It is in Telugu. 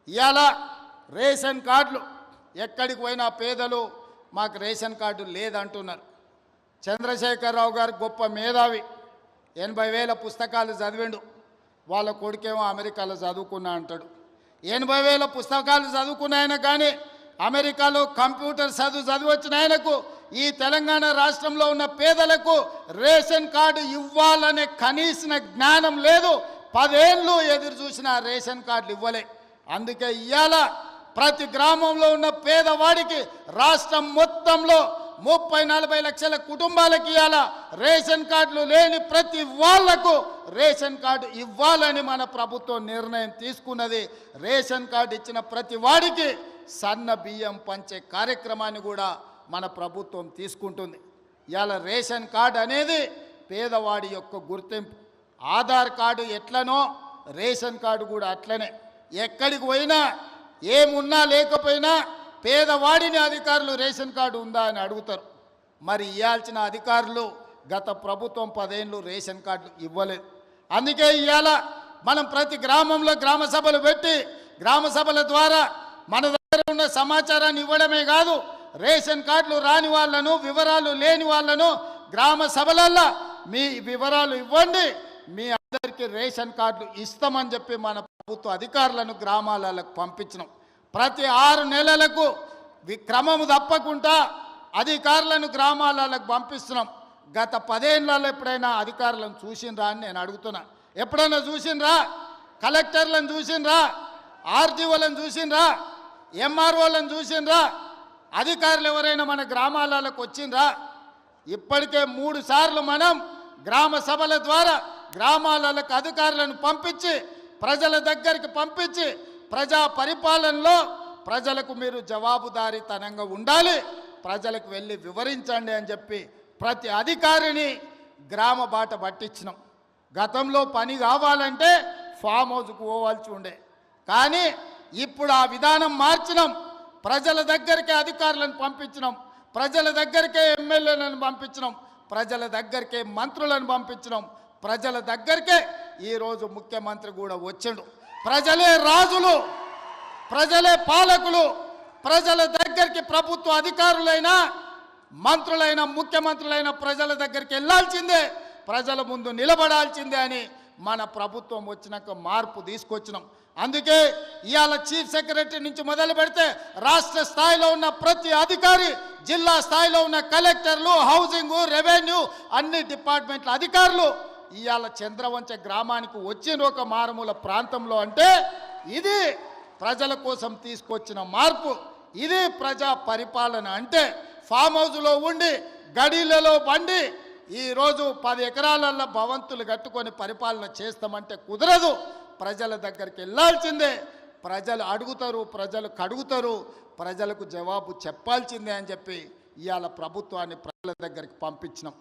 ఇవాళ రేషన్ కార్డులు ఎక్కడికి పోయినా పేదలు మాకు రేషన్ కార్డు లేదంటున్నారు. చంద్రశేఖరరావు గారు గొప్ప మేధావి, 80,000 పుస్తకాలు చదివిండు. వాళ్ళ కొడుకేమో అమెరికాలో చదువుకున్నా అంటాడు. 80,000 పుస్తకాలు చదువుకున్న ఆయన కానీ అమెరికాలో కంప్యూటర్ చదివొచ్చిన ఆయనకు ఈ తెలంగాణ రాష్ట్రంలో ఉన్న పేదలకు రేషన్ కార్డు ఇవ్వాలనే కనీస జ్ఞానం లేదు. 10 ఏళ్ళు ఎదురు చూసిన రేషన్ కార్డులు ఇవ్వలే. అందుకే ఇవాళ ప్రతి గ్రామంలో ఉన్న పేదవాడికి రాష్ట్రం మొత్తంలో 30-40 లక్షల కుటుంబాలకి ఇవాళ రేషన్ కార్డులు లేని ప్రతి వాళ్లకు రేషన్ కార్డు ఇవ్వాలని మన ప్రభుత్వం నిర్ణయం తీసుకున్నది. రేషన్ కార్డు ఇచ్చిన ప్రతి వాడికి సన్న బియ్యం పంచే కార్యక్రమాన్ని కూడా మన ప్రభుత్వం తీసుకుంటుంది. ఇవాళ రేషన్ కార్డు అనేది పేదవాడి యొక్క గుర్తింపు. ఆధార్ కార్డు ఎట్లనో రేషన్ కార్డు కూడా అట్లనే. ఎక్కడికి పోయినా ఏమున్నా లేకపోయినా పేదవాడిని అధికారులు రేషన్ కార్డు ఉందా అని అడుగుతారు. మరి ఇవ్వాల్సిన అధికారులు గత ప్రభుత్వం 10 ఏళ్ళు రేషన్ కార్డులు ఇవ్వలేదు. అందుకే ఇవాళ మనం ప్రతి గ్రామంలో గ్రామ సభలు పెట్టి గ్రామ సభల ద్వారా మన దగ్గర ఉన్న సమాచారాన్ని ఇవ్వడమే కాదు, రేషన్ కార్డులు రాని వాళ్ళను వివరాలు లేని వాళ్ళను గ్రామ సభలల్లో మీ వివరాలు ఇవ్వండి, మీ అందరికీ రేషన్ కార్డులు ఇస్తామని చెప్పి మన ప్రభుత్వ అధికారులను గ్రామాలకు పంపించినాం. ప్రతి 6 నెలలకు క్రమము తప్పకుండా అధికారులను గ్రామాలకు పంపిస్తున్నాం. గత 10 ఏళ్ళలో ఎప్పుడైనా అధికారులను చూసినరా అని నేను అడుగుతున్నా. ఎప్పుడైనా చూసినరా? కలెక్టర్లను చూసినరా? ఆర్డీఓలను చూసినరా? ఎంఆర్ఓలను చూసినరా? అధికారులు ఎవరైనా మన గ్రామాలకు వచ్చినరా? ఇప్పటికే 3 సార్లు మనం గ్రామ సభల ద్వారా గ్రామాలకు అధికారులను పంపించి ప్రజల దగ్గరికి పంపించి ప్రజా పరిపాలనలో ప్రజలకు మీరు జవాబుదారీతనంగా ఉండాలి, ప్రజలకు వెళ్ళి వివరించండి అని చెప్పి ప్రతి అధికారిని గ్రామ బాట పట్టించినాం. గతంలో పని కావాలంటే ఫామ్ హౌస్కు పోవాల్సి ఉండే, కానీ ఇప్పుడు ఆ విధానం మార్చినాం. ప్రజల దగ్గరికే అధికారులను పంపించినాం, ప్రజల దగ్గరికే ఎమ్మెల్యేలను పంపించినాం, ప్రజల దగ్గరికే మంత్రులను పంపించినాం, ప్రజల దగ్గరికే ఈరోజు ముఖ్యమంత్రి కూడా వచ్చిండు. ప్రజలే రాజులు, ప్రజలే పాలకులు. ప్రజల దగ్గరికి ప్రభుత్వ అధికారులైనా మంత్రులైన ముఖ్యమంత్రులైన ప్రజల దగ్గరికి వెళ్ళాల్సిందే, ప్రజల ముందు నిలబడాల్సిందే అని మన ప్రభుత్వం వచ్చినాక మార్పు తీసుకొచ్చినాం. అందుకే ఇవాళ చీఫ్ సెక్రటరీ నుంచి మొదలు పెడితే రాష్ట్ర స్థాయిలో ఉన్న ప్రతి అధికారి, జిల్లా స్థాయిలో ఉన్న కలెక్టర్లు, హౌసింగ్, రెవెన్యూ అన్ని డిపార్ట్మెంట్ల అధికారులు ఇవాళ చంద్రవంచ గ్రామానికి వచ్చిన ఒక మారుమూల ప్రాంతంలో అంటే ఇది ప్రజల కోసం తీసుకొచ్చిన మార్పు, ఇది ప్రజా పరిపాలన. అంటే ఫామ్ హౌస్లో ఉండి గడీలలో బండి ఈరోజు 10 ఎకరాలలో భవంతులు కట్టుకొని పరిపాలన చేస్తామంటే కుదరదు. ప్రజల దగ్గరికి వెళ్ళాల్సిందే, ప్రజలు అడుగుతారు, ప్రజలు కడుగుతారు, ప్రజలకు జవాబు చెప్పాల్సిందే అని చెప్పి ఇవాళ ప్రభుత్వాన్ని ప్రజల దగ్గరికి పంపించినాం.